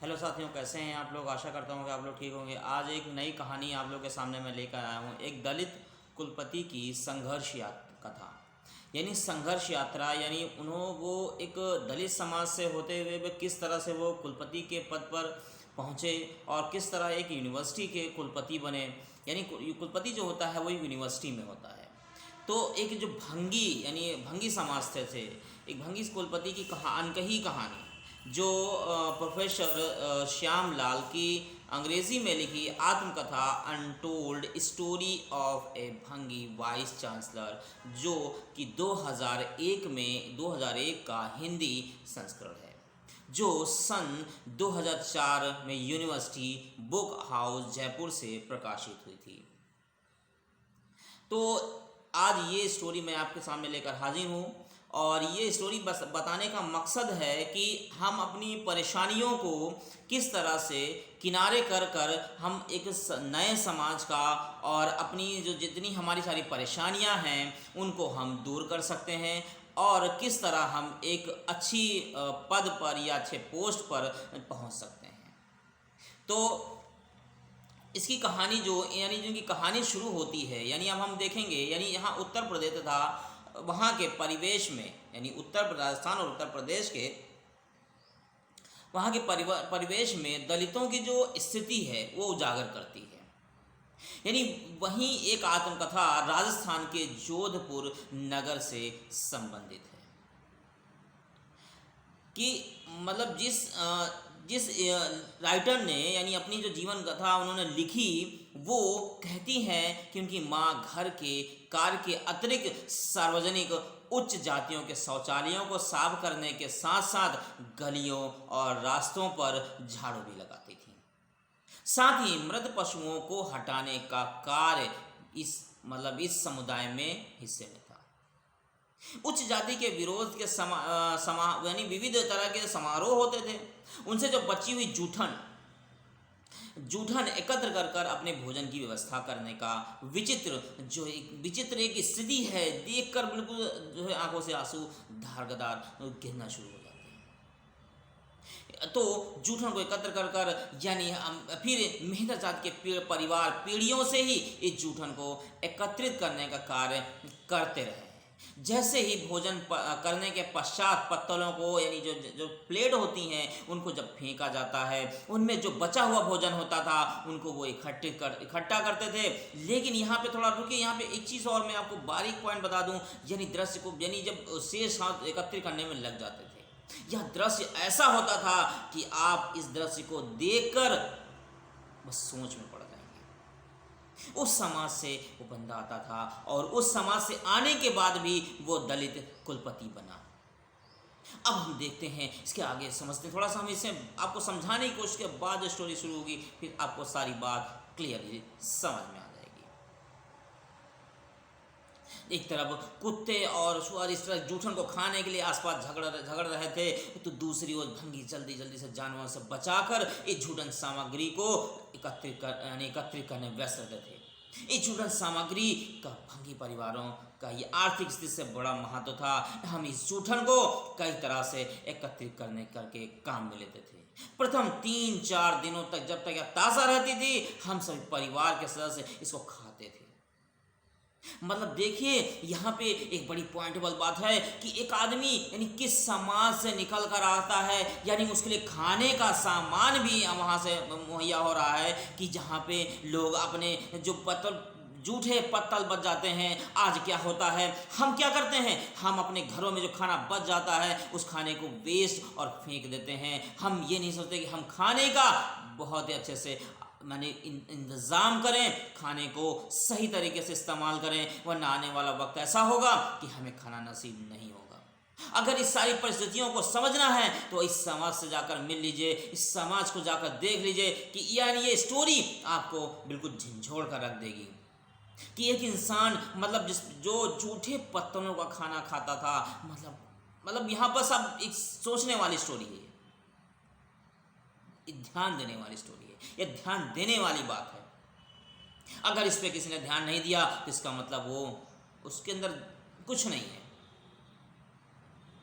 Hello साथियों, कैसे हैं आप लोग। आशा करता हूँ कि आप लोग ठीक होंगे। आज एक नई कहानी आप लोग के सामने मैं लेकर आया हूँ। एक दलित कुलपति की संघर्ष कथा, यानी संघर्ष यात्रा। यानी वो एक दलित समाज से होते हुए वे किस तरह से वो कुलपति के पद पर पहुँचे और किस तरह एक यूनिवर्सिटी के कुलपति बने। यानी कुलपति जो होता है वो यूनिवर्सिटी में होता है। तो एक जो भंगी यानी भंगी समाज थे, एक भंगी कुलपति की अनकही कहानी जो प्रोफेसर श्याम लाल की अंग्रेज़ी में लिखी आत्मकथा अनटोल्ड स्टोरी ऑफ ए भंगी वाइस चांसलर, जो कि 2001 का हिंदी संस्करण है, जो सन 2004 में यूनिवर्सिटी बुक हाउस जयपुर से प्रकाशित हुई थी। तो आज ये स्टोरी मैं आपके सामने लेकर हाजिर हूँ और ये स्टोरी बस बताने का मकसद है कि हम अपनी परेशानियों को किस तरह से किनारे कर कर हम एक नए समाज का और अपनी जो जितनी हमारी सारी परेशानियां हैं उनको हम दूर कर सकते हैं और किस तरह हम एक अच्छी पद पर या अच्छे पोस्ट पर पहुंच सकते हैं। तो इसकी कहानी यानी जिनकी कहानी शुरू होती है, यानी अब हम देखेंगे, यानी यहाँ उत्तर प्रदेश था, वहाँ के परिवेश में, यानी राजस्थान और उत्तर प्रदेश के वहाँ के परिवेश में दलितों की जो स्थिति है वो उजागर करती है। यानी वहीं एक आत्मकथा राजस्थान के जोधपुर नगर से संबंधित है कि मतलब जिस राइटर ने यानी अपनी जो जीवन कथा उन्होंने लिखी, वो कहती हैं कि उनकी माँ घर के कार्य के अतिरिक्त सार्वजनिक उच्च जातियों के शौचालयों को साफ करने के साथ साथ गलियों और रास्तों पर झाड़ू भी लगाती थी। साथ ही मृत पशुओं को हटाने का कार्य इस समुदाय में हिस्से में था। उच्च जाति के विरोध के यानी विविध तरह के समारोह होते थे। उनसे जो बची हुई जूठन एकत्र कर कर अपने भोजन की व्यवस्था करने का विचित्र एक स्थिति है, देखकर बिल्कुल जो है आंखों से आंसू धारदार गिरना शुरू हो जाते हैं। तो जूठन को एकत्र कर कर यानी फिर मेहनत जात के परिवार पीढ़ियों से ही इस जूठन को एकत्रित करने का कार्य करते रहे। जैसे ही भोजन करने के पश्चात पत्तलों को यानी जो प्लेट होती हैं उनको जब फेंका जाता है, उनमें जो बचा हुआ भोजन होता था उनको वो इकट्ठा करते थे। लेकिन यहाँ पे थोड़ा रुकिए, यहाँ पे एक चीज़ और मैं आपको बारीक पॉइंट बता दूँ। यानी दृश्य को यानी जब शेष हाथ एकत्रित करने में लग जाते थे, यह दृश्य ऐसा होता था कि आप इस दृश्य को देखकर बस सोच में पड़ जाएंगे। उस समाज से वो बंदा आता था और उस समाज से आने के बाद भी वो दलित कुलपति बना। अब हम देखते हैं इसके आगे, समझते थोड़ा सा, हम इसे आपको समझाने की कोशिश के बाद स्टोरी शुरू होगी, फिर आपको सारी बात क्लियरली समझ में आ जाएगी। एक तरफ कुत्ते और सुअर इस तरह जूठन को खाने के लिए आसपास झगड़ रहे थे, तो दूसरी ओर भंगी जल्दी से जानवरों से बचाकर इस जूठन सामग्री को एकत्रित करने व्यस्त रहते थे। इस जूठन सामग्री का भंगी परिवारों का ये आर्थिक स्थिति से बड़ा महत्व था। हम इस जूठन को कई तरह से एकत्रित करके काम में लेते थे। प्रथम 3-4 दिनों तक जब तक यह ताज़ा रहती थी, हम सभी परिवार के सदस्य इसको खाते थे। मतलब देखिए, यहाँ पे एक बड़ी पॉइंटेबल बात है कि एक आदमी यानी किस समाज से निकल कर आता है, यानी उसके लिए खाने का सामान भी वहाँ से मुहैया हो रहा है कि जहाँ पे लोग अपने जो जूठे पत्तल बच जाते हैं। आज क्या होता है, हम क्या करते हैं, हम अपने घरों में जो खाना बच जाता है उस खाने को वेस्ट और फेंक देते हैं। हम ये नहीं सोचते कि हम खाने का बहुत ही अच्छे से इंतज़ाम करें, खाने को सही तरीके से इस्तेमाल करें, वरना आने वाला वक्त ऐसा होगा कि हमें खाना नसीब नहीं होगा। अगर इस सारी परिस्थितियों को समझना है तो इस समाज से जाकर मिल लीजिए, इस समाज को जाकर देख लीजिए कि यानी ये स्टोरी आपको बिल्कुल झंझोड़ कर रख देगी कि एक इंसान जो जूठे पत्तलों का खाना खाता था, मतलब यहाँ पर सब एक सोचने वाली स्टोरी है, ध्यान देने वाली स्टोरी है, ये ध्यान देने वाली बात है। अगर इस पे किसी ने ध्यान नहीं दिया तो इसका मतलब वो उसके अंदर कुछ नहीं है,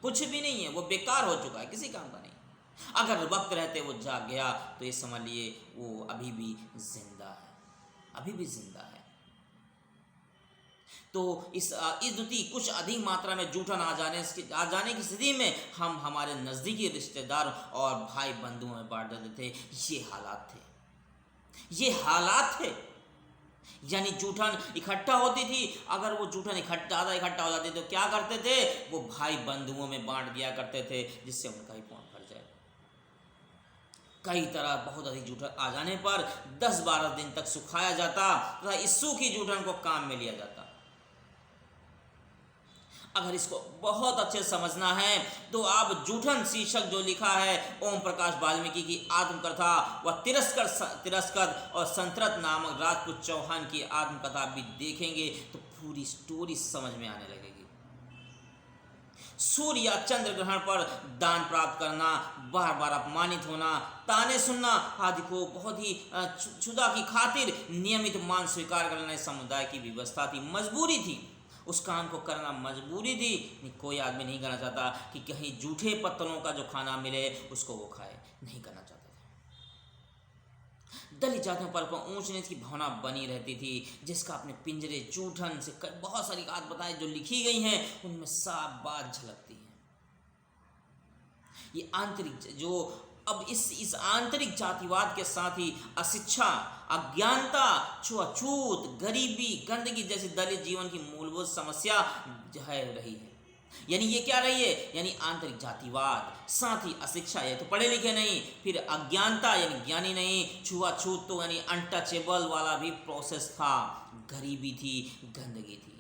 कुछ भी नहीं है, वो बेकार हो चुका है, किसी काम का नहीं। अगर वक्त रहते वो जाग गया तो ये समझ लिए वो अभी भी जिंदा है, अभी भी जिंदा है। तो इस द्वितीय कुछ अधिक मात्रा में जूठन आ जाने की स्थिति में हम हमारे नज़दीकी रिश्तेदार और भाई बंधुओं में बांट देते थे। ये हालात थे, ये हालात थे। यानी जूठन इकट्ठा होती थी, अगर वो जूठन ज़्यादा इकट्ठा हो जाती तो क्या करते थे, वो भाई बंधुओं में बांट दिया करते थे, जिससे उनका ही पेट भर जाए। कई तरह बहुत अधिक जूठन आ जाने पर 10-12 दिन तक सुखाया जाता तथा इस सूखी जूठन को काम में लिया जाता। अगर इसको बहुत अच्छे समझना है तो आप जूठन शीर्षक जो लिखा है ओम प्रकाश वाल्मीकि की आत्मकथा व तिरस्कर और संतरत नामक राजपूत चौहान की आत्मकथा भी देखेंगे तो पूरी स्टोरी समझ में आने लगेगी। सूर्य या चंद्र ग्रहण पर दान प्राप्त करना, बार बार अपमानित होना, ताने सुनना आदि को बहुत ही क्षुधा की खातिर नियमित मान स्वीकार करना समुदाय की व्यवस्था थी, मजबूरी थी। उस काम को करना मजबूरी थी। कोई आदमी नहीं करना चाहता कि कहीं जूठे पत्तलों का जो खाना मिले उसको वो खाए, नहीं करना चाहता था। दलित जातियों पर ऊंच नीच की भावना बनी रहती थी, जिसका अपने पिंजरे जूठन से बहुत सारी बात बताई जो लिखी गई हैं, उनमें साफ बात झलकती है। ये आंतरिक जो अब इस आंतरिक जातिवाद के साथ ही अशिक्षा, अज्ञानता, छुआछूत, गरीबी, गंदगी जैसी दलित जीवन की मूलभूत समस्या जो है रही है। यानी ये क्या रही है, यानी आंतरिक जातिवाद, साथ ही अशिक्षा, ये तो पढ़े लिखे नहीं, फिर अज्ञानता यानी ज्ञानी नहीं, छुआछूत तो यानी अनटचेबल वाला भी प्रोसेस था, गरीबी थी, गंदगी थी।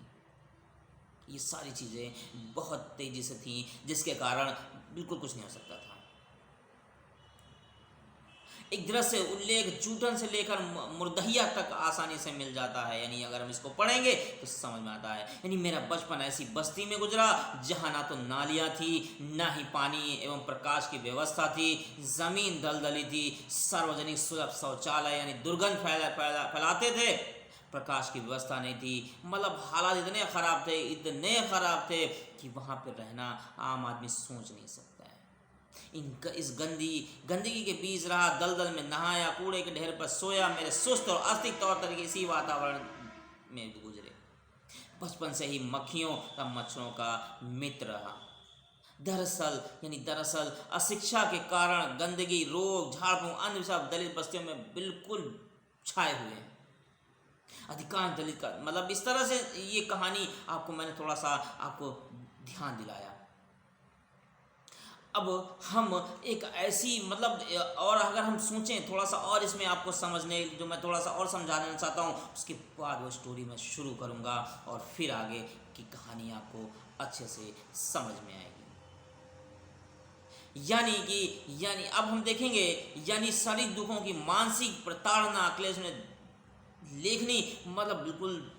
ये सारी चीज़ें बहुत तेजी से थी, जिसके कारण बिल्कुल कुछ नहीं हो सकता था। एक दृश्य उल्लेख जूठन से लेकर मुर्दहिया तक आसानी से मिल जाता है। यानी अगर हम इसको पढ़ेंगे तो समझ में आता है। यानी मेरा बचपन ऐसी बस्ती में गुजरा जहाँ ना तो नालियाँ थी, ना ही पानी एवं प्रकाश की व्यवस्था थी, ज़मीन दलदली थी, सार्वजनिक सुलभ शौचालय यानी दुर्गंध फैलाते थे, प्रकाश की व्यवस्था नहीं थी। मतलब हालात इतने ख़राब थे कि वहाँ पर रहना आम आदमी सोच नहीं सकता है। इस गंदगी के बीच रहा, दलदल में नहाया, कूड़े के ढेर पर सोया, मेरे सुस्त और अस्तिक तौर तरीके इसी वातावरण में गुजरे। बचपन से ही मक्खियों का मच्छरों का मित्र रहा। दरअसल अशिक्षा के कारण गंदगी, रोग, झाड़ फूंक, अंधविश्वास दलित बस्तियों में बिल्कुल छाए हुए हैं। अधिकांश दलित का मतलब इस तरह से ये कहानी आपको मैंने थोड़ा सा आपको ध्यान दिलाया। अब हम एक ऐसी और अगर हम सोचें थोड़ा सा और इसमें आपको समझने जो मैं थोड़ा सा और समझा देना चाहता हूँ, उसके बाद वो स्टोरी मैं शुरू करूँगा और फिर आगे की कहानी आपको अच्छे से समझ में आएगी। यानी अब हम देखेंगे यानी शारीरिक दुखों की मानसिक प्रताड़ना, क्लेश में लेखनी बिल्कुल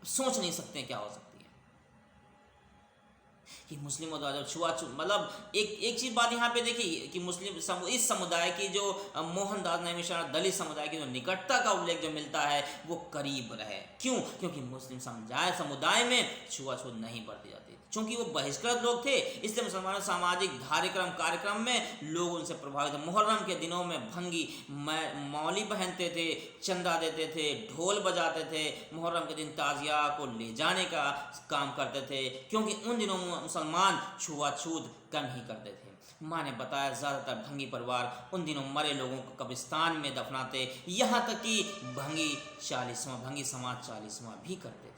सोच नहीं सकते क्या हो सकता कि मुस्लिमों द्वारा छुआछूत एक चीज़ बात यहाँ पे देखिए कि इस समुदाय की जो मोहनदास नैमिषारण्य दलित समुदाय की जो निकटता का उल्लेख जो मिलता है वो करीब रहे। क्यों? क्योंकि मुस्लिम समुदाय में छुआछूत नहीं बरती जाती, क्योंकि वो बहिष्कृत लोग थे। इसलिए मुसलमानों सामाजिक कार्यक्रम में लोग उनसे प्रभावित। मुहर्रम के दिनों में भंगी मौली पहनते थे, चंदा देते थे, ढोल बजाते थे, मुहर्रम के दिन ताजिया को ले जाने का काम करते थे, क्योंकि उन दिनों मुसलमान छुआछूत कम ही करते थे। माँ ने बताया ज़्यादातर भंगी परिवार उन दिनों मरे लोगों को कब्रिस्तान में दफनाते, यहाँ तक कि भंगी समाज 40वां भी करते थे।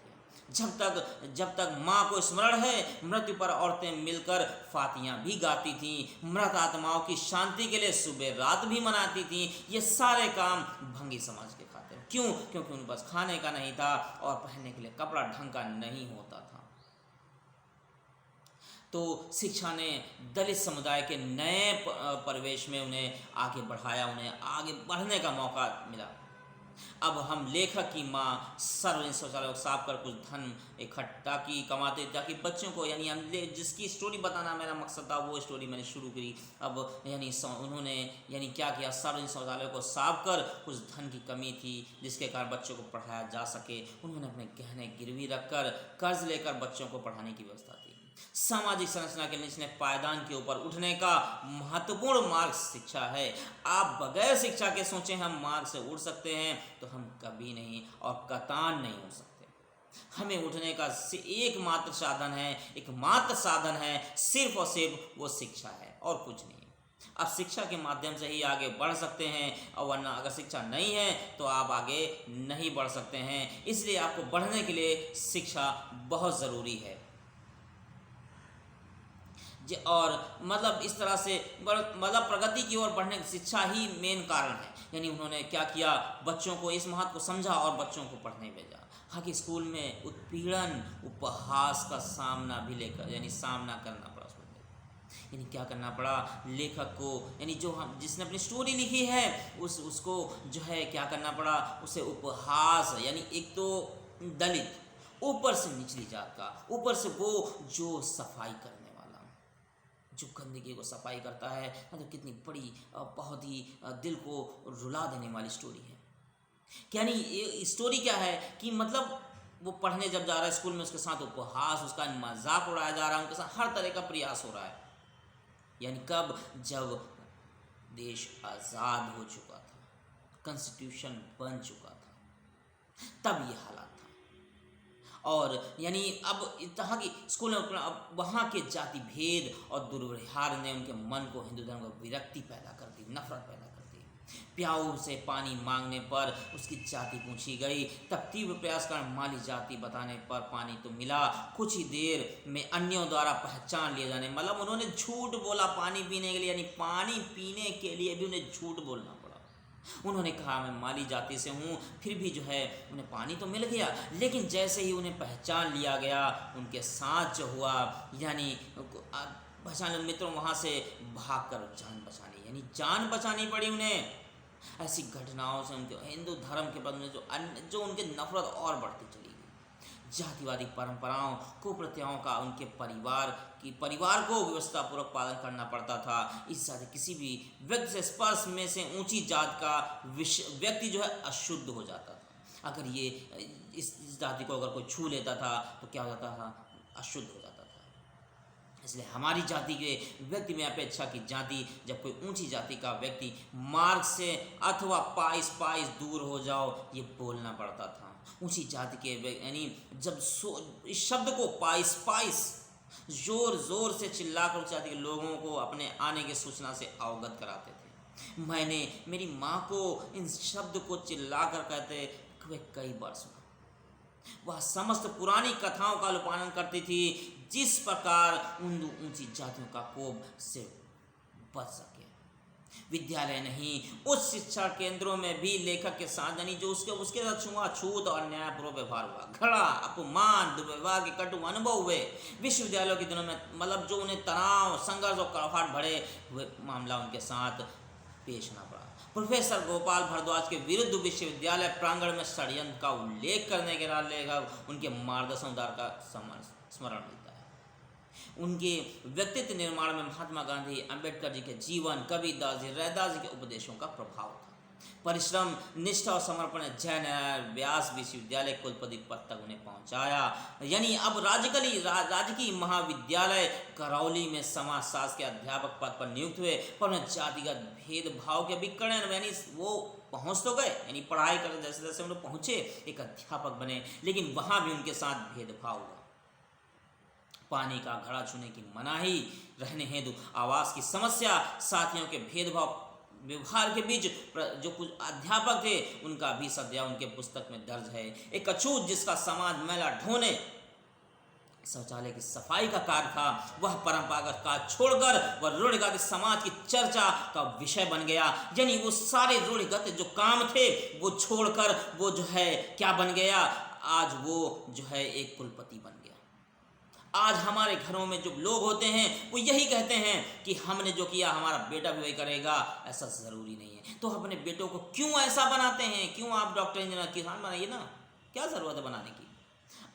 जब तक माँ को स्मरण है, मृत्यु पर औरतें मिलकर फातियाँ भी गाती थीं, मृत आत्माओं की शांति के लिए सुबह रात भी मनाती थीं। ये सारे काम भंगी समाज के खातिर। क्यों? क्योंकि उनके पास खाने का नहीं था और पहनने के लिए कपड़ा ढंग का नहीं होता था। तो शिक्षा ने दलित समुदाय के नए परिवेश में उन्हें आगे बढ़ाया, उन्हें आगे बढ़ने का मौका मिला। अब हम लेखक की माँ सार्वजनिक शौचालय को साफ कर कुछ धन इकट्ठा की कमाते, ताकि बच्चों को हम जिसकी स्टोरी बताना मेरा मकसद था वो स्टोरी मैंने शुरू करी। अब उन्होंने क्या किया, सार्वजनिक शौचालय को साफ कर कुछ धन की कमी थी जिसके कारण बच्चों को पढ़ाया जा सके। उन्होंने अपने गहने गिरवी रखकर कर्ज लेकर बच्चों को पढ़ाने की व्यवस्था की। सामाजिक संरचना के निचले पायदान के ऊपर उठने का महत्वपूर्ण मार्ग शिक्षा है। आप बगैर शिक्षा के सोचें हम मार्ग से उठ सकते हैं तो हम कभी नहीं और कतई नहीं उठ सकते। हमें उठने का एकमात्र साधन है, एकमात्र साधन है, सिर्फ और सिर्फ वो शिक्षा है और कुछ नहीं। आप शिक्षा के माध्यम से ही आगे बढ़ सकते हैं, और वरना अगर शिक्षा नहीं है तो आप आगे नहीं बढ़ सकते हैं। इसलिए आपको बढ़ने के लिए शिक्षा बहुत ज़रूरी है। और मतलब इस तरह से मतलब प्रगति की ओर बढ़ने की शिक्षा ही मेन कारण है। यानी उन्होंने क्या किया, बच्चों को इस महत्व को समझा और बच्चों को पढ़ने भेजा। हालांकि स्कूल में उत्पीड़न, उपहास का सामना भी सामना करना पड़ा उसको। यानी क्या करना पड़ा लेखक को, यानी जो हम जिसने अपनी स्टोरी लिखी है उसको जो है क्या करना पड़ा, उसे उपहास, यानी एक तो दलित, ऊपर से निचली जात का, ऊपर से वो जो सफाई करने वाला, जो गंदगी को सफाई करता है, मतलब कितनी बड़ी बहुत ही दिल को रुला देने वाली स्टोरी है। यानी ये स्टोरी क्या है कि मतलब वो पढ़ने जब जा रहा है स्कूल में, उसके साथ उपहास, उसका मजाक उड़ाया जा रहा है, उनके साथ हर तरह का प्रयास हो रहा है। यानी कब, जब देश आज़ाद हो चुका था, कॉन्स्टिट्यूशन बन चुका था, तब ये हालात था। और यानी अब तरह की स्कूल में अब वहाँ के जाति भेद और दुर्व्यवहार ने उनके मन को हिंदू धर्म को विरक्ति पैदा कर दी, नफरत पैदा कर दी। प्याऊ से पानी मांगने पर उसकी जाति पूछी गई, तब तीव्र प्रयास कर माली जाति बताने पर पानी तो मिला, कुछ ही देर में अन्यों द्वारा पहचान लिए जाने, मतलब उन्होंने झूठ बोला पानी पीने के लिए, यानी पानी पीने के लिए भी उन्हें झूठ बोलना पड़ा। उन्होंने कहा मैं माली जाति से हूँ, फिर भी जो है उन्हें पानी तो मिल गया, लेकिन जैसे ही उन्हें पहचान लिया गया, उनके साथ जो हुआ, यानी पहचान मित्रों वहाँ से भाग कर जान बचानी, यानी जान बचानी पड़ी उन्हें। ऐसी घटनाओं से उनके हिंदू धर्म के प्रति जो उनकी नफरत और बढ़ती चली गई। जातिवादी परंपराओं कुप्रथाओं का उनके परिवार को व्यवस्थापूर्वक पालन करना पड़ता था। इस साथ किसी भी व्यक्ति से स्पर्श में से ऊंची जात का व्यक्ति जो है अशुद्ध हो जाता था। अगर ये इस जाति को अगर कोई छू लेता था तो क्या हो जाता था, अशुद्ध हो जाता था। इसलिए हमारी जाति के व्यक्ति में अपेक्षा की जाति, जब कोई ऊंची जाति का व्यक्ति मार्ग से अथवा पाइस दूर हो जाओ, ये बोलना पड़ता था। ऊंची जाति के यानी जब इस शब्द को पाइस जोर से चिल्लाकर उस जाति के लोगों को अपने आने की सूचना से अवगत कराते थे। मैंने मेरी माँ को इन शब्द को चिल्लाकर कहते हुए कई बार सुना। वह समस्त पुरानी कथाओं का अनुपालन करती थी, जिस प्रकार ऊंची जातियों का कोप से बच सके। विद्यालय नहीं, उच्च शिक्षा केंद्रों में भी लेखक के साथ यानी जो उसके साथ छुआछूत और न्यायपूर्वक व्यवहार हुआ, घृणा, अपमान, दुर्व्यवहार के कटु अनुभव हुए। विश्वविद्यालयों के दिनों में मतलब जो उन्हें तनाव, संघर्ष और कड़वाहट भरे हुए मामला उनके साथ पेश आना पड़ा। प्रोफेसर गोपाल भारद्वाज के विरुद्ध विश्वविद्यालय प्रांगण में षड्यंत्र का उल्लेख करने के लेखक उनके मार्गदर्शन उदार का स्मरण मिलता है। उनके व्यक्तित्व निर्माण में महात्मा गांधी, अंबेडकर जी के जीवन, कबीरदास जी, रैदास जी के उपदेशों का प्रभाव था। परिश्रम, निष्ठा और समर्पण ने जयनारायण व्यास विश्वविद्यालय कुलपति पद तक उन्हें पहुंचाया। यानी अब राजकीय महाविद्यालय करौली में समाजशास्त्र के अध्यापक पद पर नियुक्त हुए, पर उन्हें जातिगत भेदभाव के विकर्ण यानी वो पहुंच तो गए, यानी पढ़ाई कर जैसे जैसे उन्हें पहुंचे एक अध्यापक बने, लेकिन वहां भी उनके साथ भेदभाव हुआ। पानी का घड़ा छूने की मनाही, रहने हेतु आवास की समस्या, साथियों के भेदभाव व्यवहार के बीच जो कुछ अध्यापक थे उनका भी सद्या उनके पुस्तक में दर्ज है। एक अछूत जिसका समाज मैला ढोने, शौचालय की सफाई का कार्य था, वह परंपरागत कार्य छोड़कर वह रूढ़िगत समाज की चर्चा का विषय बन गया। यानी वो सारे रूढ़िगत जो काम थे वो छोड़कर वो जो है क्या बन गया, आज वो जो है एक कुलपति बन गया। आज हमारे घरों में जो लोग होते हैं वो यही कहते हैं कि हमने जो किया हमारा बेटा भी वही करेगा। ऐसा ज़रूरी नहीं है। तो अपने बेटों को क्यों ऐसा बनाते हैं? क्यों आप डॉक्टर, इंजीनियर, किसान बनाइए ना, क्या ज़रूरत है बनाने की?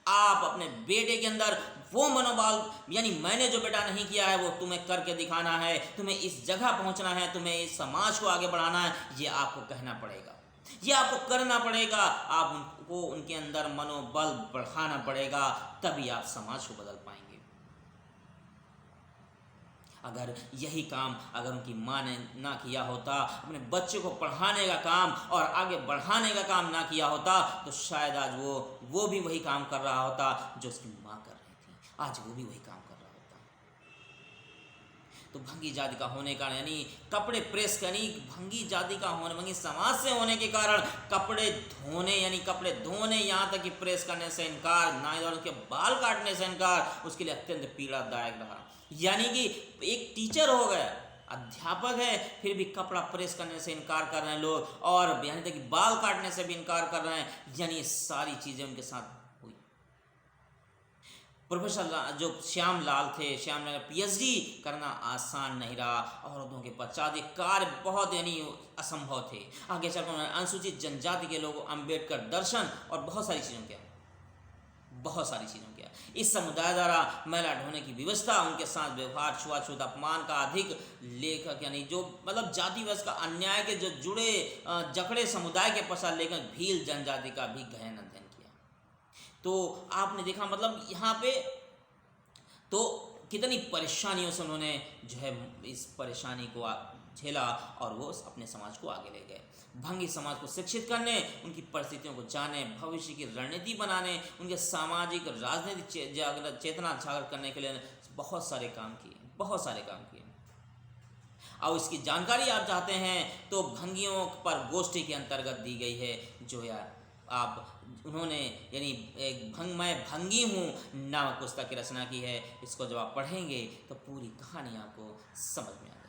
आप अपने बेटे के अंदर वो मनोबल, यानी मैंने जो बेटा नहीं किया है वो तुम्हें करके दिखाना है, तुम्हें इस जगह पहुंचना है, तुम्हें इस समाज को आगे बढ़ाना है, ये आपको कहना पड़ेगा, ये आपको करना पड़ेगा। आप उनको उनके अंदर मनोबल बढ़ाना पड़ेगा, तभी आप समाज को बदल पाएंगे। अगर यही काम अगर उनकी माँ ने ना किया होता, अपने बच्चे को पढ़ाने का काम और आगे बढ़ाने का काम ना किया होता, तो शायद आज वो भी वही काम कर रहा होता जो उसकी माँ कर रही थी। आज वो भी वही काम कर रहा होता। तो भंगी जाति का होने का यानी कपड़े प्रेस यानी भंगी जाति का होने, भंगी समाज से होने के कारण कपड़े धोने यानी कपड़े धोने, यहाँ तक कि प्रेस करने से इनकार, नाई और उसके बाल काटने से इनकार उसके लिए अत्यंत पीड़ादायक रहा। यानी कि एक टीचर हो गया, अध्यापक है, फिर भी कपड़ा प्रेस करने से इनकार कर रहे हैं लोग, और यानी तक कि बाल काटने से भी इनकार कर रहे हैं। यानी ये सारी चीज़ें उनके साथ हुई। प्रोफेसर जो श्याम लाल थे, श्याम लाल पीएचडी करना आसान नहीं रहा, औरतों के पश्चात ये कार्य बहुत यानी असंभव थे। आगे चलकर उन्होंने अनुसूचित जनजाति के लोगों, अम्बेडकर दर्शन और बहुत सारी चीज़ों किया। इस समुदाय द्वारा महिला ढोने की व्यवस्था, उनके साथ व्यवहार, छुआछूत, अपमान का अधिक लेखक यानी जो मतलब जाति व्यवस्था का अन्याय के जो जुड़े जकड़े समुदाय के पश्चात लेखक भील जनजाति का भी गहन अध्ययन किया। तो आपने देखा मतलब यहाँ पे तो कितनी परेशानियों से उन्होंने जो है इस परेशानी को झेला और वो अपने समाज को आगे ले गए। भंगी समाज को शिक्षित करने, उनकी परिस्थितियों को जाने, भविष्य की रणनीति बनाने, उनके सामाजिक राजनीतिक चेतना जागृत करने के लिए बहुत सारे काम किए। और इसकी जानकारी आप चाहते हैं तो भंगियों पर गोष्ठी के अंतर्गत दी गई है, जो यार उन्होंने यानी एक मैं भंगी हूँ नामक पुस्तक की रचना की है। इसको जब आप पढ़ेंगे तो पूरी कहानी आपको समझ में आ जाएगी।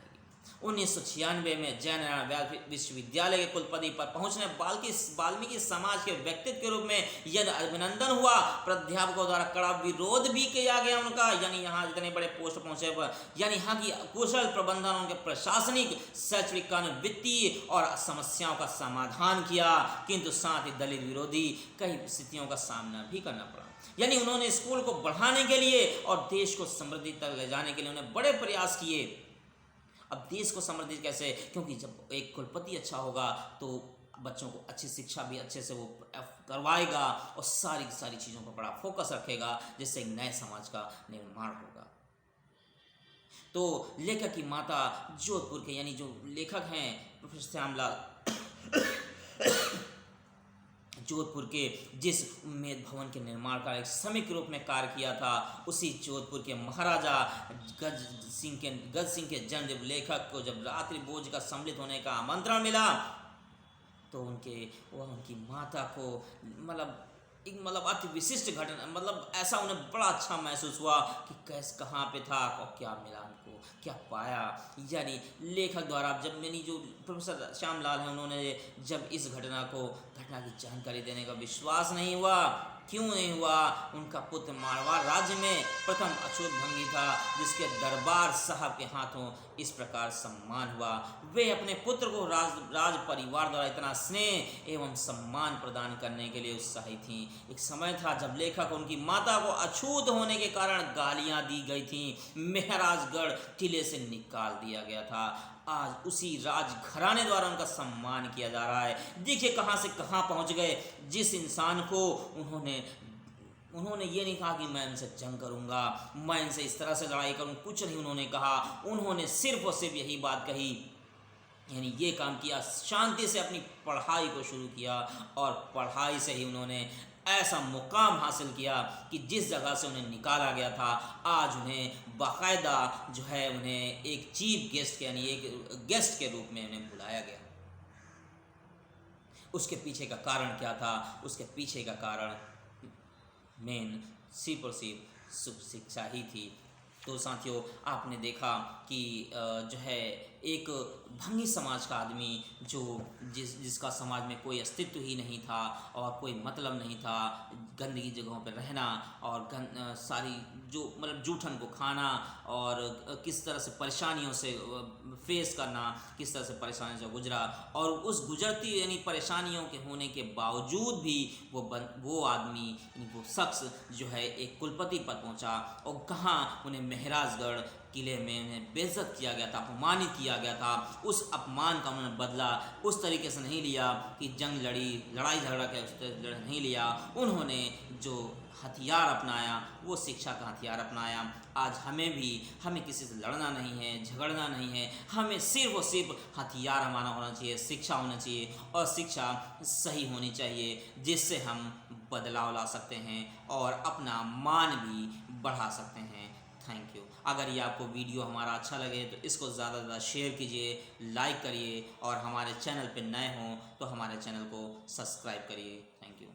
1996 में जयनारायण विश्वविद्यालय के कुलपति पर पहुंचने वाल्मीकि समाज के व्यक्तित्व के रूप में यदि अभिनंदन हुआ, प्राध्यापकों द्वारा कड़ा विरोध भी किया गया उनका। यानी यहाँ जितने बड़े पोस्ट पहुंचे पर यानी यहाँ की कुशल प्रबंधन, उनके प्रशासनिक, शैक्षणिक, कानून, वित्तीय और समस्याओं का समाधान किया, किंतु साथ ही दलित विरोधी कई स्थितियों का सामना भी करना पड़ा। यानी उन्होंने स्कूल को बढ़ाने के लिए और देश को समृद्धि तक ले जाने के लिए उन्होंने बड़े प्रयास किए। अब देश को समृद्धि कैसे? क्योंकि जब एक कुलपति अच्छा होगा तो बच्चों को अच्छी शिक्षा भी अच्छे से वो करवाएगा और सारी चीज़ों पर बड़ा फोकस रखेगा, जिससे एक नए समाज का निर्माण होगा। तो लेखक की माता जोधपुर के यानी जो लेखक हैं प्रोफेसर श्यामलाल जोधपुर के जिस उम्मेद भवन के निर्माण का एक श्रमिक रूप में कार्य किया था, उसी जोधपुर के महाराजा गज सिंह के जन्मदिन लेखक को जब रात्रि भोज का सम्मिलित होने का आमंत्रण मिला तो उनकी माता को मतलब अति विशिष्ट घटना, मतलब ऐसा उन्हें बड़ा अच्छा महसूस हुआ कि कहाँ पे था और क्या मिला उनको, क्या पाया। यानी लेखक द्वारा जब यानी जो प्रोफेसर श्यामलाल हैं उन्होंने जब इस घटना की जानकारी देने का विश्वास नहीं हुआ। क्यों नहीं हुआ? उनका पुत्र मारवाड़ राज्य में प्रथम अछूत भंगी था, जिसके दरबार साहब के हाथों इस प्रकार सम्मान हुआ। वे अपने पुत्र को राज परिवार द्वारा इतना स्नेह एवं सम्मान प्रदान करने के लिए उत्साही थीं। एक समय था जब लेखक उनकी माता को अछूत होने के कारण गालियां दी गई थीं, महाराजगढ़ किले से निकाल दिया गया था। आज उसी राजघराने द्वारा उनका सम्मान किया जा रहा है। देखिए कहाँ से कहाँ पहुँच गए। जिस इंसान को उन्होंने ये नहीं कहा कि मैं इनसे जंग करूँगा, मैं इनसे इस तरह से लड़ाई करूँ, कुछ नहीं उन्होंने कहा। उन्होंने सिर्फ और सिर्फ यही बात कही, यानी ये काम किया, शांति से अपनी पढ़ाई को शुरू किया और पढ़ाई से ही उन्होंने ऐसा मुकाम हासिल किया कि जिस जगह से उन्हें निकाला गया था आज उन्हें बाकायदा जो है उन्हें एक चीफ गेस्ट यानी एक गेस्ट के रूप में उन्हें बुलाया गया। उसके पीछे का कारण क्या था? उसके पीछे का कारण मेन सिर्फ और सिर्फ शिक्षा ही थी। तो साथियों आपने देखा कि जो है एक भंगी समाज का आदमी जिसका समाज में कोई अस्तित्व ही नहीं था और कोई मतलब नहीं था, गंदगी जगहों पर रहना और सारी जो मतलब जूठन को खाना और किस तरह से परेशानियों से फेस करना, किस तरह से परेशानियों से गुजरा और उस गुजरती यानी परेशानियों के होने के बावजूद भी वो आदमी यानी वो शख्स जो है एक कुलपति पद पहुंचा और कहाँ उन्हें महाराजगढ़ किले में उन्हें बेइज्जत किया गया था, अपमानित किया गया था, उस अपमान का उन्होंने बदला उस तरीके से नहीं लिया कि जंग लड़ी, लड़ाई झगड़ा के नहीं लिया। उन्होंने जो हथियार अपनाया वो शिक्षा का हथियार अपनाया। आज हमें किसी से लड़ना नहीं है, झगड़ना नहीं है, हमें सिर्फ और सिर्फ हथियार हमारा होना चाहिए, शिक्षा होना चाहिए, और शिक्षा सही होनी चाहिए, जिससे हम बदलाव ला सकते हैं और अपना मान भी बढ़ा सकते हैं। Thank you. अगर ये आपको वीडियो हमारा अच्छा लगे तो इसको ज़्यादा से ज़्यादा शेयर कीजिए, लाइक करिए, और हमारे चैनल पे नए हों तो हमारे चैनल को सब्सक्राइब करिए। Thank you.